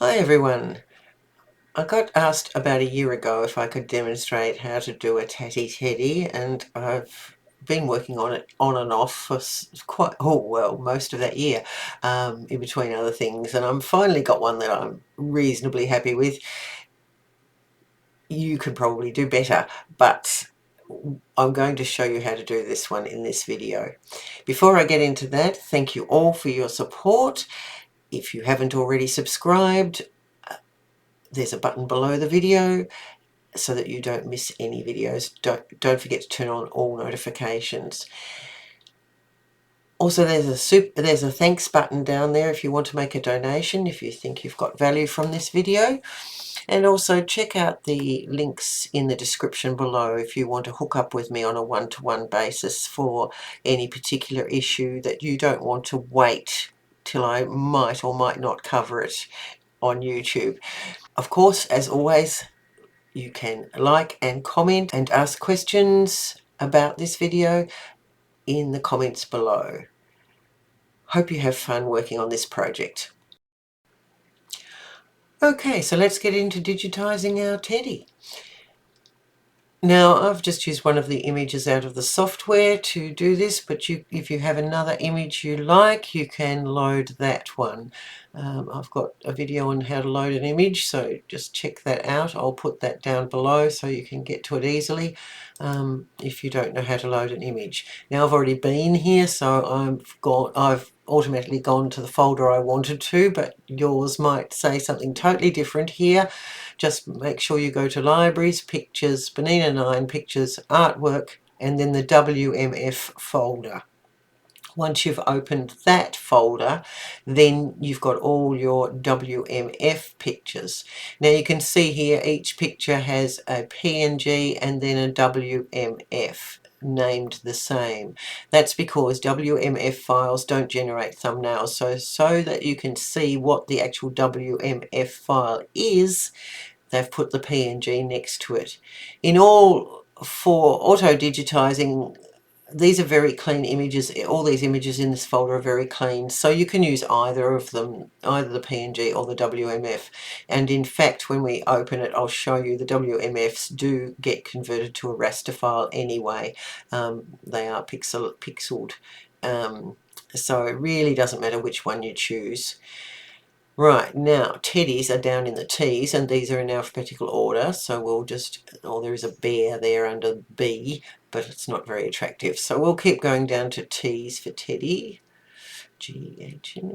Hi everyone. I got asked about a year ago if I could demonstrate how to do a Tatty Teddy, and I've been working on it on and off for quite, most of that year, in between other things, and I'm finally got one that I'm reasonably happy with. You could probably do better, but I'm going to show you how to do this one in this video. Before I get into that, thank you all for your support. If you haven't already subscribed, there's a button below the video so that you don't miss any videos. Don't forget to turn on all notifications. Also, there's a thanks button down there if you want to make a donation, if you think you've got value from this video. And also check out the links in the description below if you want to hook up with me on a one-to-one basis for any particular issue that you don't want to wait till I might or might not cover it on YouTube. Of course, as always, you can like and comment and ask questions about this video in the comments below. Hope you have fun working on this project. Okay, so let's get into digitizing our teddy. Now, I've just used one of the images out of the software to do this, but if you have another image you like, you can load that one. I've got a video on how to load an image, so just check that out. I'll put that down below so you can get to it easily if you don't know how to load an image. Now, I've already been here, so I've automatically gone to the folder I wanted to, but yours might say something totally different here. Just make sure you go to Libraries, Pictures, Bernina 9, Pictures, Artwork, and then the WMF folder. Once you've opened that folder, then you've got all your WMF pictures. Now you can see here each picture has a PNG and then a WMF named the same. That's because WMF files don't generate thumbnails. So that you can see what the actual WMF file is, they've put the PNG next to it. In all, for auto-digitizing, these are very clean images. All these images in this folder are very clean, so you can use either of them, either the PNG or the WMF. And in fact, when we open it, I'll show you the WMFs do get converted to a raster file anyway. They are pixeled. So it really doesn't matter which one you choose. Right, now teddies are down in the T's and these are in alphabetical order, so we'll just, there is a bear there under B, but it's not very attractive. So we'll keep going down to T's for Teddy. G-H-N-O-P-S.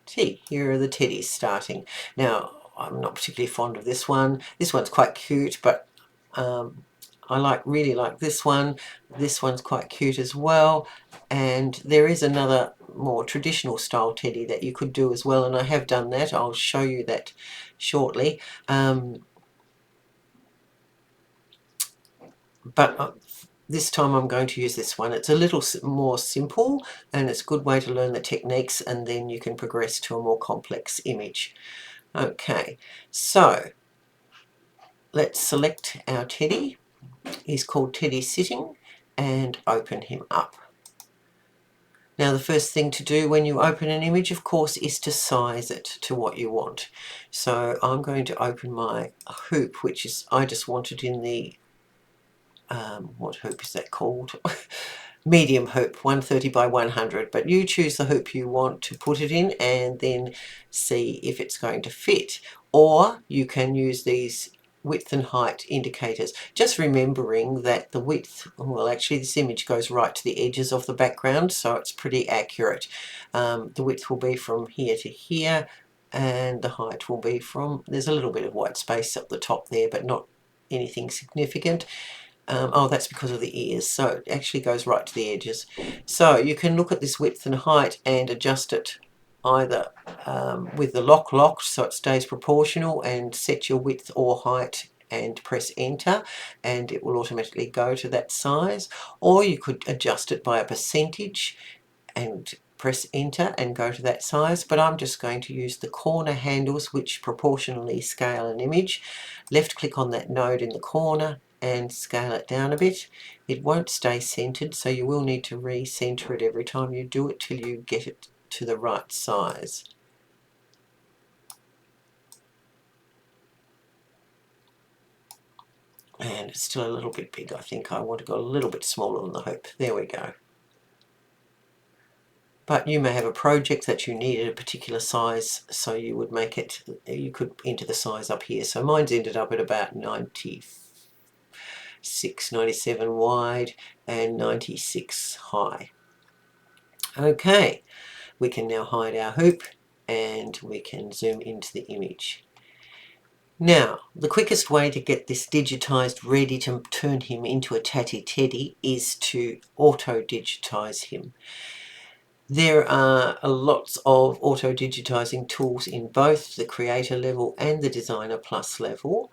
T. Here are the teddies starting. Now, I'm not particularly fond of this one. This one's quite cute, but I really like this one. This one's quite cute as well. And there is another more traditional style teddy that you could do as well, and I have done that. I'll show you that shortly. But this time I'm going to use this one. It's a little more simple and it's a good way to learn the techniques, and then you can progress to a more complex image. Okay, so let's select our teddy. He's called Teddy Sitting, and open him up. Now the first thing to do when you open an image, of course, is to size it to what you want. So I'm going to open my hoop, which is, I just want it in the, what hoop is that called? Medium hoop, 130 by 100, but you choose the hoop you want to put it in and then see if it's going to fit. Or you can use these width and height indicators, just remembering that the width, well actually this image goes right to the edges of the background, so it's pretty accurate. The width will be from here to here, and the height will be from, there's a little bit of white space up the top there, but not anything significant. Oh, that's because of the ears, so it actually goes right to the edges. So you can look at this width and height and adjust it either with the lock locked so it stays proportional, and set your width or height and press enter and it will automatically go to that size, or you could adjust it by a percentage and press enter and go to that size, but I'm just going to use the corner handles which proportionally scale an image. Left click on that node in the corner and scale it down a bit. It won't stay centered, so you will need to re-center it every time you do it till you get it to the right size. And it's still a little bit big. I think I want to go a little bit smaller than the hoop. There we go. But you may have a project that you needed a particular size, so you would make it, you could enter the size up here. So mine's ended up at about 96, 97 wide and 96 high. Okay, we can now hide our hoop and we can zoom into the image. Now, the quickest way to get this digitized ready to turn him into a Tatty Teddy is to auto-digitize him. There are lots of auto-digitizing tools in both the Creator level and the Designer Plus level.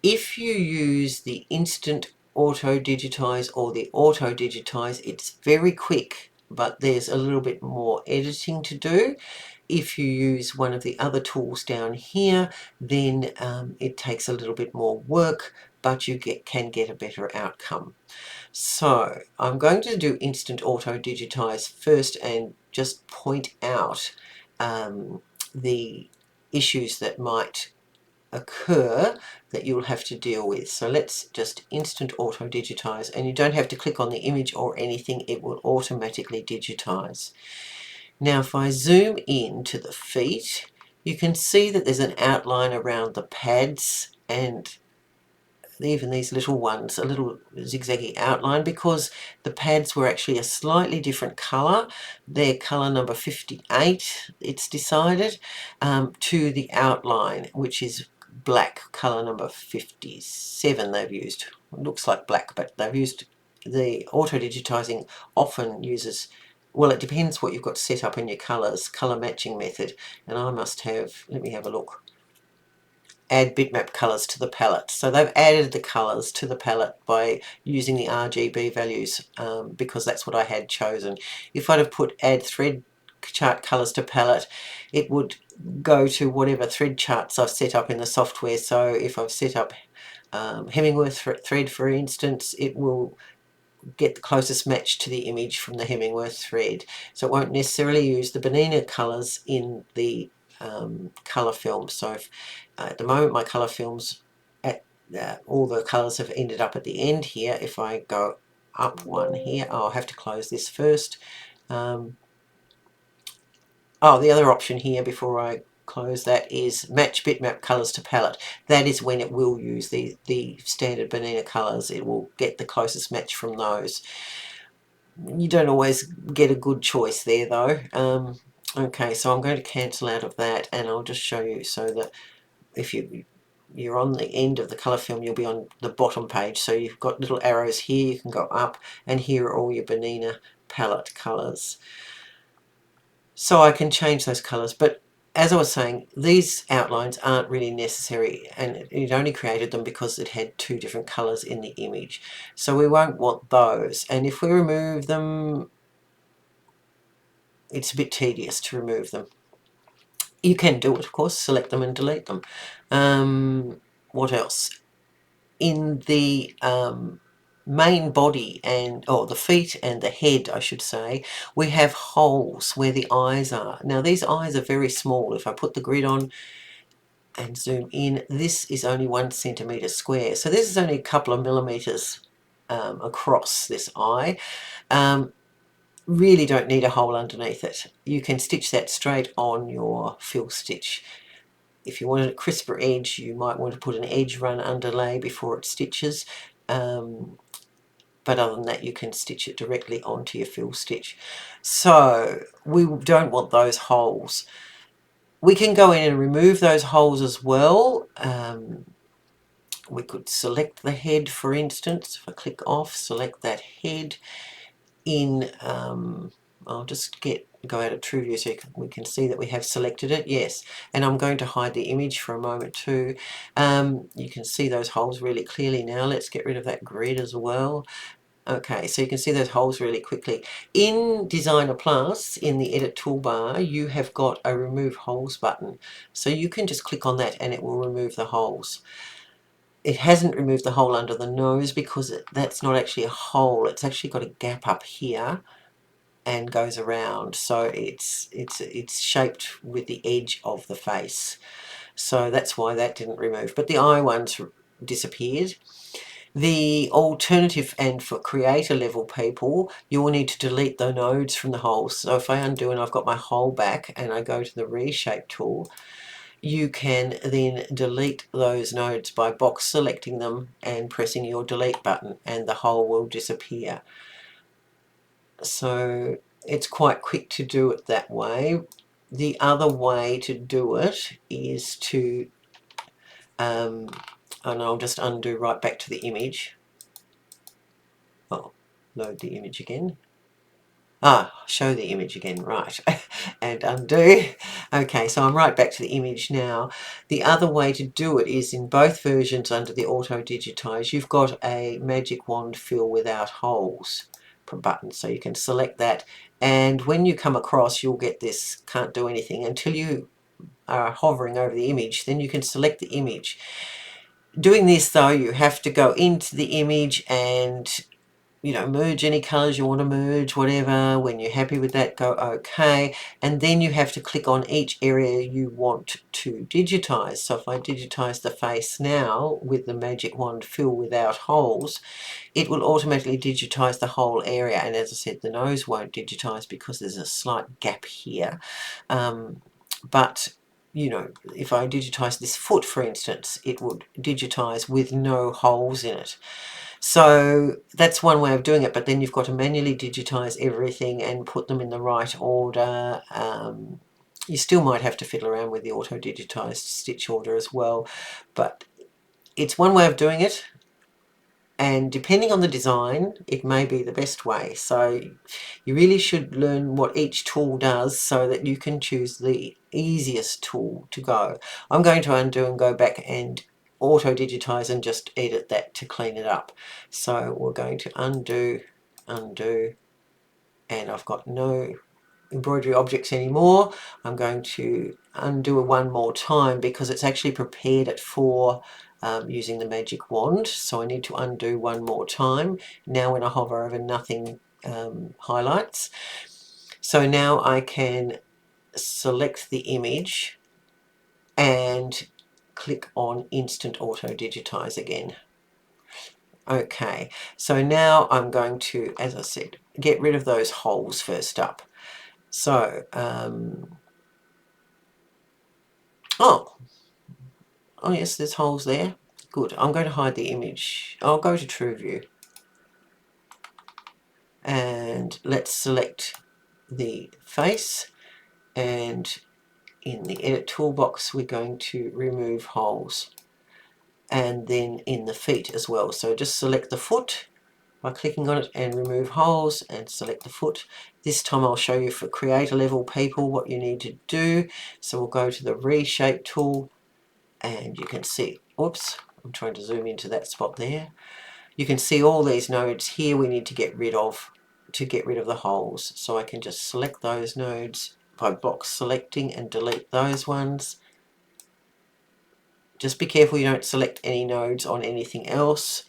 If you use the Instant Auto-Digitize or the Auto-Digitize, it's very quick, but there's a little bit more editing to do. If you use one of the other tools down here, then it takes a little bit more work, but you can get a better outcome. So I'm going to do Instant Auto Digitize first and just point out the issues that might occur that you'll have to deal with. So let's just Instant Auto Digitize, and you don't have to click on the image or anything, it will automatically digitize. Now if I zoom in to the feet, you can see that there's an outline around the pads and even these little ones, a little zigzaggy outline, because the pads were actually a slightly different colour. They're colour number 58, it's decided, to the outline, which is black, colour number 57 they've used. It looks like black, but they've used, the auto-digitizing often uses, well, it depends what you've got set up in your colours, colour matching method, and I must have, let me have a look, add bitmap colors to the palette. So they've added the colors to the palette by using the RGB values because that's what I had chosen. If I'd have put add thread chart colors to palette, it would go to whatever thread charts I've set up in the software. So if I've set up Hemingworth thread, for instance, it will get the closest match to the image from the Hemingworth thread. So it won't necessarily use the Bernina colors in the colour film. So if, at the moment my colour films, all the colours have ended up at the end here. If I go up one here, I'll have to close this first. The other option here before I close that is match bitmap colours to palette. That is when it will use the standard Bernina colours. It will get the closest match from those. You don't always get a good choice there though. Okay, so I'm going to cancel out of that, and I'll just show you so that if you're on the end of the colour film, you'll be on the bottom page. So you've got little arrows here, you can go up, and here are all your Bernina palette colours. So I can change those colours, but as I was saying, these outlines aren't really necessary, and it only created them because it had two different colours in the image. So we won't want those, and if we remove them, it's a bit tedious to remove them. You can do it, of course, select them and delete them. What else? In the main body the feet and the head, I should say, we have holes where the eyes are. Now these eyes are very small. If I put the grid on and zoom in, this is only 1 centimetre square. So this is only a couple of millimetres across this eye. Really don't need a hole underneath it. You can stitch that straight on your fill stitch. If you wanted a crisper edge, you might want to put an edge run underlay before it stitches. But other than that, you can stitch it directly onto your fill stitch. So we don't want those holes. We can go in and remove those holes as well. We could select the head, for instance. If I click off, select that head in, I'll just go out of True View so we can see that we have selected it. Yes, and I'm going to hide the image for a moment too. You can see those holes really clearly now. Let's get rid of that grid as well. Okay, so you can see those holes really quickly. In Designer Plus, in the Edit toolbar, you have got a Remove Holes button. So you can just click on that and it will remove the holes. it hasn't removed the hole under the nose because that's not actually a hole. It's actually got a gap up here and goes around, so it's shaped with the edge of the face. So that's why that didn't remove, but the eye ones disappeared. The alternative, and for creator level people, you will need to delete the nodes from the holes. So if I undo and I've got my hole back and I go to the Reshape tool, you can then delete those nodes by box selecting them and pressing your delete button, and the hole will disappear. So it's quite quick to do it that way. The other way to do it is to, and I'll just undo right back to the image. Oh, load the image again. Show the image again, right, and undo. Okay, so I'm right back to the image now. The other way to do it is in both versions under the Auto Digitize, you've got a magic wand fill without holes button, so you can select that, and when you come across you'll get this can't do anything until you are hovering over the image. Then you can select the image. Doing this though, you have to go into the image and merge any colors you want to merge, whatever. When you're happy with that, go OK. And then you have to click on each area you want to digitize. So if I digitize the face now with the magic wand fill without holes, it will automatically digitize the whole area. And as I said, the nose won't digitize because there's a slight gap here. But if I digitize this foot, for instance, it would digitize with no holes in it. So that's one way of doing it, but then you've got to manually digitize everything and put them in the right order. You still might have to fiddle around with the auto digitized stitch order as well, but it's one way of doing it, and depending on the design it may be the best way. So you really should learn what each tool does so that you can choose the easiest tool to go. I'm going to undo and go back and auto digitize and just edit that to clean it up. So we're going to undo, and I've got no embroidery objects anymore. I'm going to undo it one more time because it's actually prepared it for using the magic wand. So I need to undo one more time. Now when I hover over, nothing highlights. So now I can select the image and click on Instant Auto Digitize again. Okay, so now I'm going to, as I said, get rid of those holes first up. So, oh yes, there's holes there. Good. I'm going to hide the image. I'll go to True View. And let's select the face. And in the Edit Toolbox, we're going to remove holes. And then in the feet as well. So just select the foot by clicking on it and remove holes, and select the foot. This time I'll show you for creator level people what you need to do. So we'll go to the Reshape tool, and you can see, whoops, I'm trying to zoom into that spot there. You can see all these nodes here we need to get rid of the holes. So I can just select those nodes by box selecting and delete those ones. Just be careful you don't select any nodes on anything else.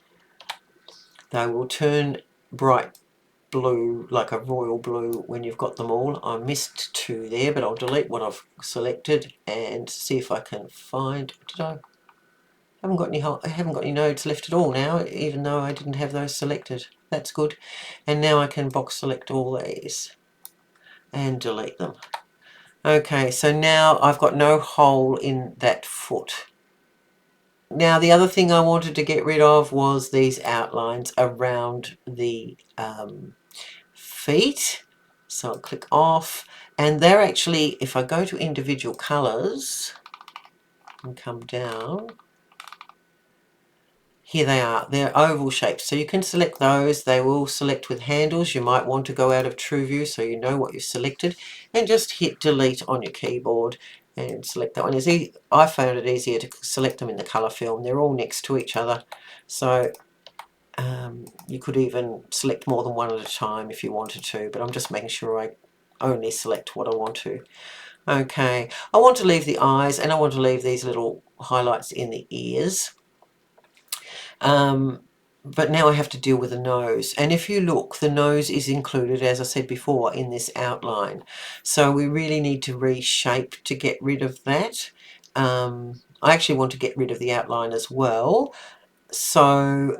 They will turn bright blue, like a royal blue, when you've got them all. I missed two there, but I'll delete what I've selected and see if I can find, I haven't got any nodes left at all now, even though I didn't have those selected. That's good. And now I can box select all these and delete them. Okay, so now I've got no hole in that foot. Now the other thing I wanted to get rid of was these outlines around the feet. So I'll click off, and they're actually, if I go to individual colours and come down, here they are. They're oval shapes, so you can select those. They will select with handles. You might want to go out of True View so you know what you've selected, and just hit delete on your keyboard and select that one. I found it easier to select them in the colour film. They're all next to each other, so you could even select more than one at a time if you wanted to, but I'm just making sure I only select what I want to. Okay, I want to leave the eyes, and I want to leave these little highlights in the ears. But now I have to deal with the nose, and if you look, the nose is included, as I said before, in this outline. So we really need to reshape to get rid of that. I actually want to get rid of the outline as well. So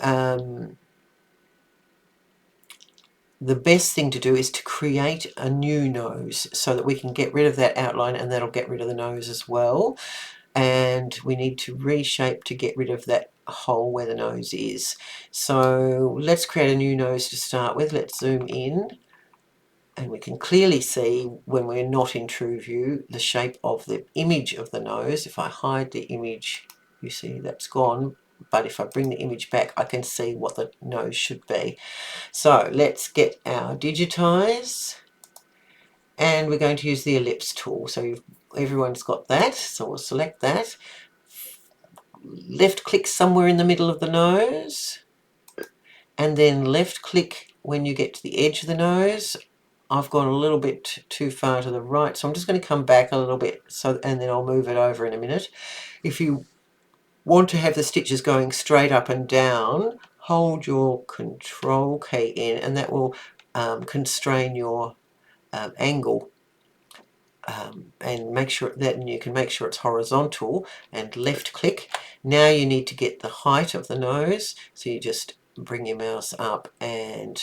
the best thing to do is to create a new nose so that we can get rid of that outline, and that'll get rid of the nose as well. And we need to reshape to get rid of that hole where the nose is. So let's create a new nose to start with. Let's zoom in, and we can clearly see when we're not in true view the shape of the image of the nose. If I hide the image, you see that's gone, but if I bring the image back, I can see what the nose should be. So let's get our digitize, and we're going to use the ellipse tool. So everyone's got that, so we'll select that. Left click somewhere in the middle of the nose, and then left click when you get to the edge of the nose. I've gone a little bit too far to the right, so I'm just going to come back a little bit, and then I'll move it over in a minute. If you want to have the stitches going straight up and down, hold your control key in, and that will constrain your angle. And make sure that you can make sure it's horizontal, and left click. Now you need to get the height of the nose, so you just bring your mouse up, and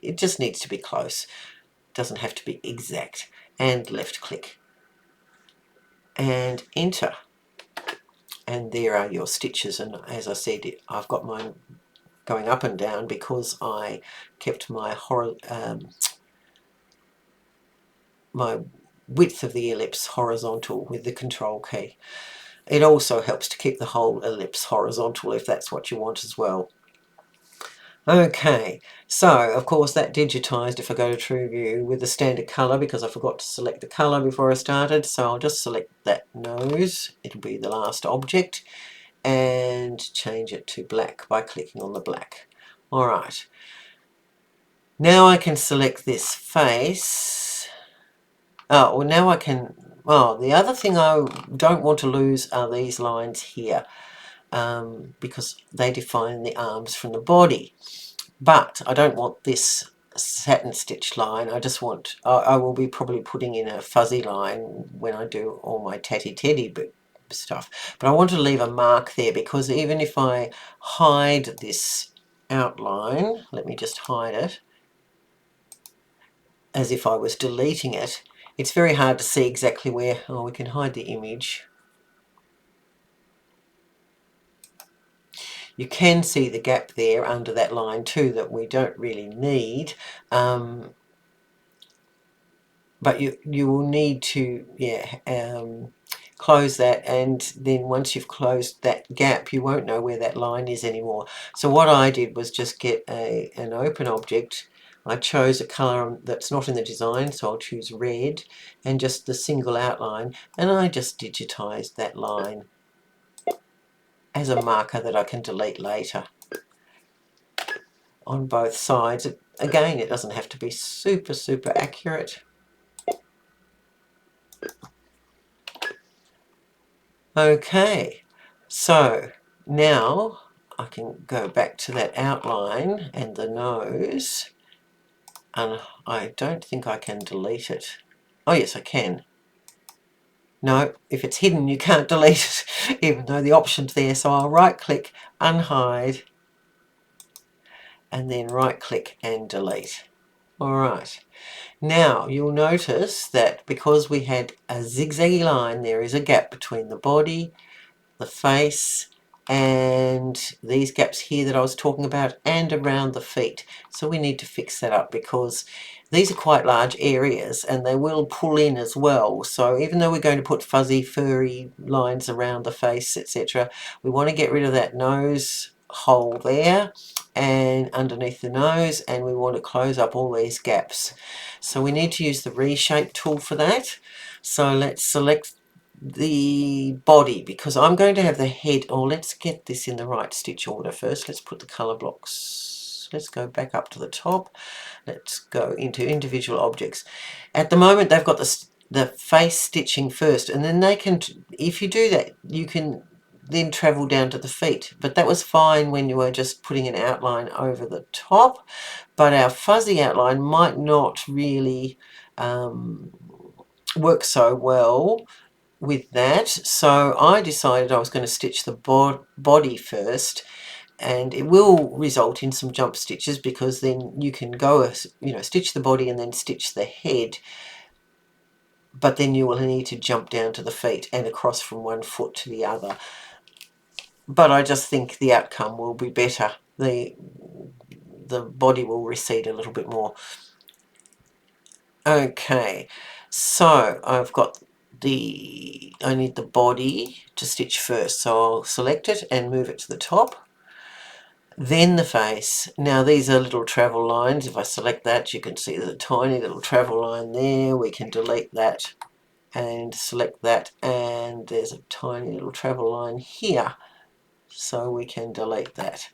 it just needs to be close, it doesn't have to be exact, and left click and enter, and there are your stitches. And as I said, I've got mine going up and down because I kept my my width of the ellipse horizontal with the control key. It also helps to keep the whole ellipse horizontal if that's what you want as well. Okay, so of course that digitized if I go to true view with the standard color, because I forgot to select the color before I started. So I'll just select that nose, it'll be the last object, and change it to black by clicking on the black. All right, now I can select this face. Oh, well, now I can, oh, the other thing I don't want to lose are these lines here, because they define the arms from the body. But I don't want this satin stitch line. I just want, I will be probably putting in a fuzzy line when I do all my Tatty Teddy stuff. But I want to leave a mark there, because even if I hide this outline, let me just hide it, as if I was deleting it, it's very hard to see exactly where, oh, we can hide the image. You can see the gap there under that line too that we don't really need, but you will need to close that, and then once you've closed that gap you won't know where that line is anymore. So what I did was just get an open object. I chose a colour that's not in the design, so I'll choose red, and just the single outline, and I just digitized that line as a marker that I can delete later on both sides. Again, it doesn't have to be super accurate. Okay, so now I can go back to that outline and the nose, and I don't think I can delete it. Oh yes, I can. No, if it's hidden you can't delete it, even though the option's there. So I'll right click, unhide, and then right click and delete. Alright, now you'll notice that because we had a zigzaggy line, there is a gap between the body, the face, and these gaps here that I was talking about, and around the feet. So we need to fix that up, because these are quite large areas and they will pull in as well. So even though we're going to put fuzzy furry lines around the face, etc., we want to get rid of that nose hole there and underneath the nose, and we want to close up all these gaps. So we need to use the Reshape tool for that. So let's select the body, because I'm going to have the head. Oh, let's get this in the right stitch order first. Let's put the colour blocks, let's go back up to the top, let's go into individual objects. At the moment they've got the face stitching first, and then they can, if you do that, you can then travel down to the feet. But that was fine when you were just putting an outline over the top, but our fuzzy outline might not really work so well with that. So I decided I was going to stitch the body first, and it will result in some jump stitches because then you can go, you know, stitch the body and then stitch the head, but then you will need to jump down to the feet and across from one foot to the other. But I just think the outcome will be better. The body will recede a little bit more. Okay, so I've got I need the body to stitch first, so I'll select it and move it to the top. Then the face. Now these are little travel lines. If I select that, you can see there's a tiny little travel line there. We can delete that and select that, and there's a tiny little travel line here, so we can delete that.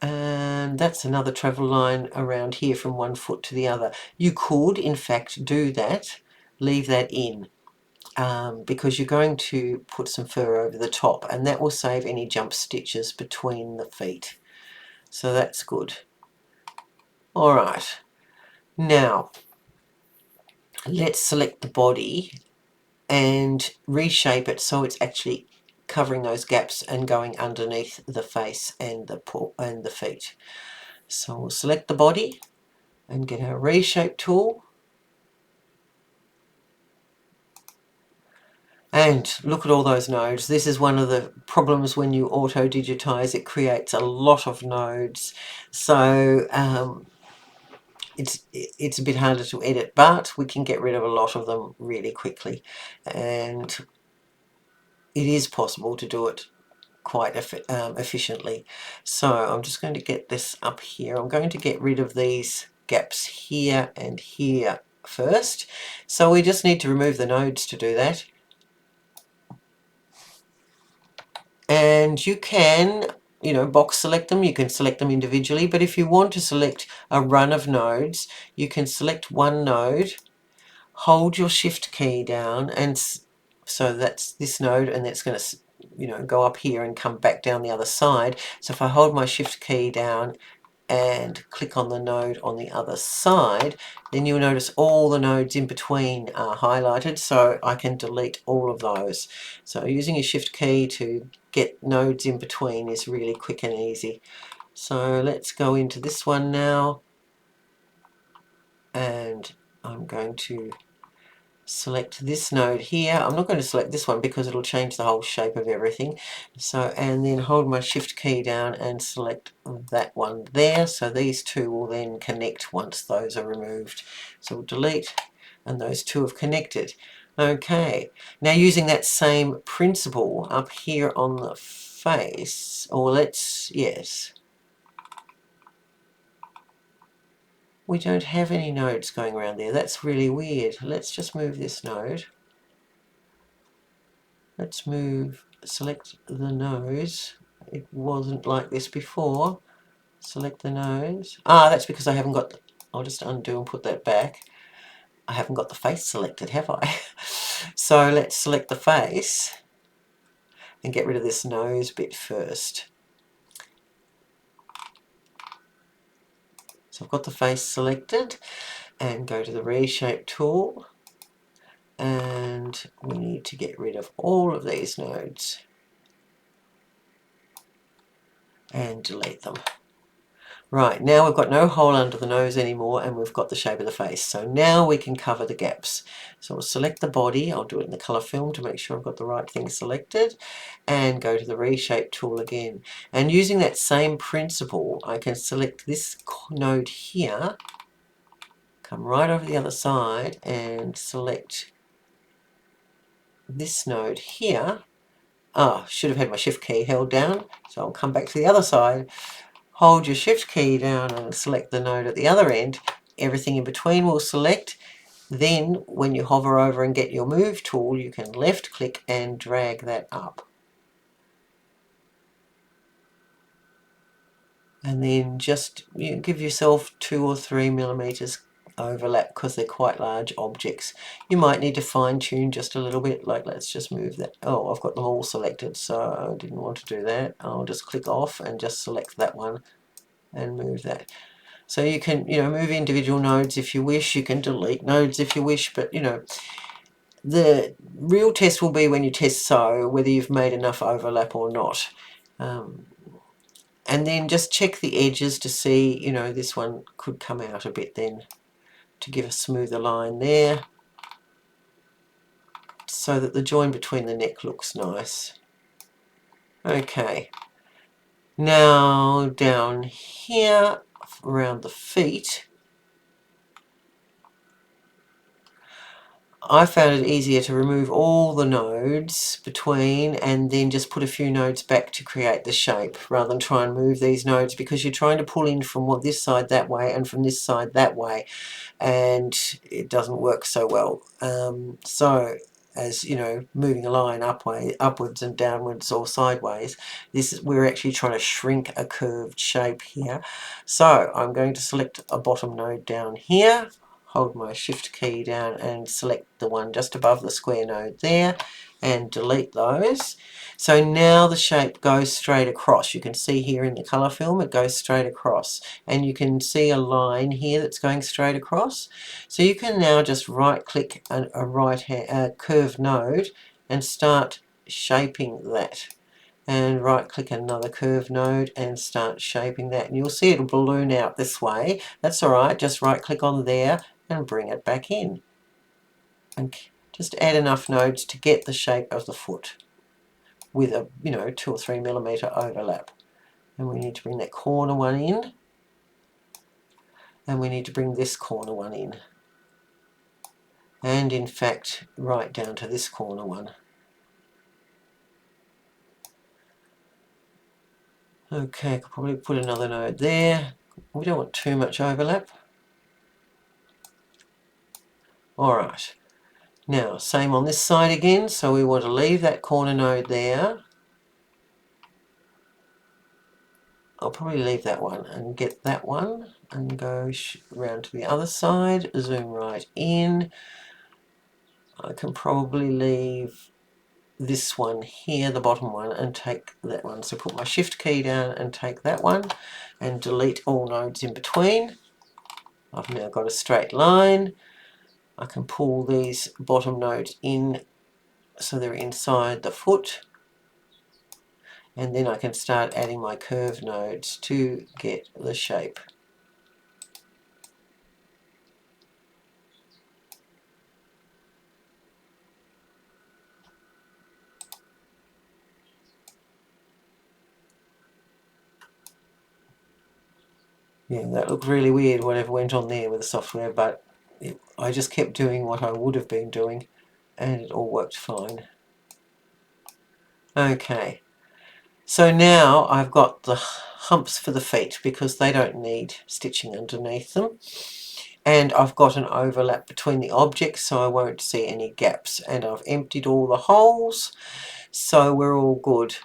And that's another travel line around here from one foot to the other. You could, in fact, do that, leave that in, because you're going to put some fur over the top, and that will save any jump stitches between the feet. So that's good. All right, now let's select the body and reshape it so it's actually covering those gaps and going underneath the face and the feet. So we'll select the body and get our reshape tool. And look at all those nodes. This is one of the problems when you auto-digitize. It creates a lot of nodes. So it's a bit harder to edit, but we can get rid of a lot of them really quickly. And it is possible to do it quite efficiently. So I'm just going to get this up here. I'm going to get rid of these gaps here and here first. So we just need to remove the nodes to do that. And you can, you know, box select them. You can select them individually, but if you want to select a run of nodes, you can select one node, hold your shift key down, and so that's this node, and it's going to, you know, go up here and come back down the other side. So if I hold my shift key down and click on the node on the other side, then you'll notice all the nodes in between are highlighted, so I can delete all of those. So using your shift key to get nodes in between is really quick and easy. So let's go into this one now, and I'm going to select this node here. I'm not going to select this one because it'll change the whole shape of everything. So, and then hold my shift key down and select that one there. So these two will then connect once those are removed. So we'll delete, and those two have connected. Okay, now using that same principle up here on the face, or yes, we don't have any nodes going around there. That's really weird. Let's just move this node. Let's select the nose. It wasn't like this before. Select the nose. Ah, that's because I haven't got, I'll just undo and put that back. I haven't got the face selected, have I? So let's select the face and get rid of this nose bit first. So I've got the face selected, and go to the Reshape tool, and we need to get rid of all of these nodes and delete them. Right, now we've got no hole under the nose anymore, and we've got the shape of the face. So now we can cover the gaps. So I'll select the body. I'll do it in the colour film to make sure I've got the right thing selected, and go to the Reshape tool again. And using that same principle, I can select this node here, come right over the other side and select this node here. Ah, should have had my shift key held down. So I'll come back to the other side. Hold your shift key down and select the node at the other end. Everything in between will select. Then when you hover over and get your move tool, you can left click and drag that up. And then just give yourself 2 or 3 millimeters overlap because they're quite large objects. You might need to fine tune just a little bit, like let's just move that. Oh, I've got them all selected, so I didn't want to do that. I'll just click off and just select that one and move that. So you can, move individual nodes if you wish. You can delete nodes if you wish, but the real test will be when you test so whether you've made enough overlap or not. And then just check the edges to see, this one could come out a bit then to give a smoother line there so that the join between the neck looks nice. Okay, now down here around the feet, I found it easier to remove all the nodes between and then just put a few nodes back to create the shape rather than try and move these nodes, because you're trying to pull in from this side that way and from this side that way, and it doesn't work so well. So as moving a line upwards and downwards or sideways, we're actually trying to shrink a curved shape here. So I'm going to select a bottom node down here, hold my shift key down and select the one just above the square node there and delete those. So now the shape goes straight across. You can see here in the colour film it goes straight across, and you can see a line here that's going straight across. So you can now just right click a curved node and start shaping that, and right click another curved node and start shaping that, and you'll see it'll balloon out this way. That's alright, just right click on there and bring it back in, and just add enough nodes to get the shape of the foot with a 2 or 3 millimeter overlap. And we need to bring that corner one in, and we need to bring this corner one in, and in fact right down to this corner one. Okay, I could probably put another node there. We don't want too much overlap. Alright, now same on this side again, so we want to leave that corner node there. I'll probably leave that one and get that one and go around to the other side, zoom right in. I can probably leave this one here, the bottom one, and take that one. So put my shift key down and take that one and delete all nodes in between. I've now got a straight line. I can pull these bottom nodes in so they're inside the foot, and then I can start adding my curve nodes to get the shape. Yeah, that looked really weird, whatever went on there with the software, but I just kept doing what I would have been doing and it all worked fine. Okay, so now I've got the humps for the feet because they don't need stitching underneath them, and I've got an overlap between the objects so I won't see any gaps, and I've emptied all the holes, so we're all good.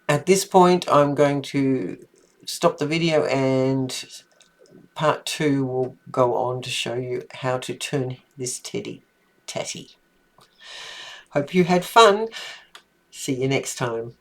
At this point I'm going to stop the video, and part 2 will go on to show you how to turn this Tatty. Hope you had fun. See you next time.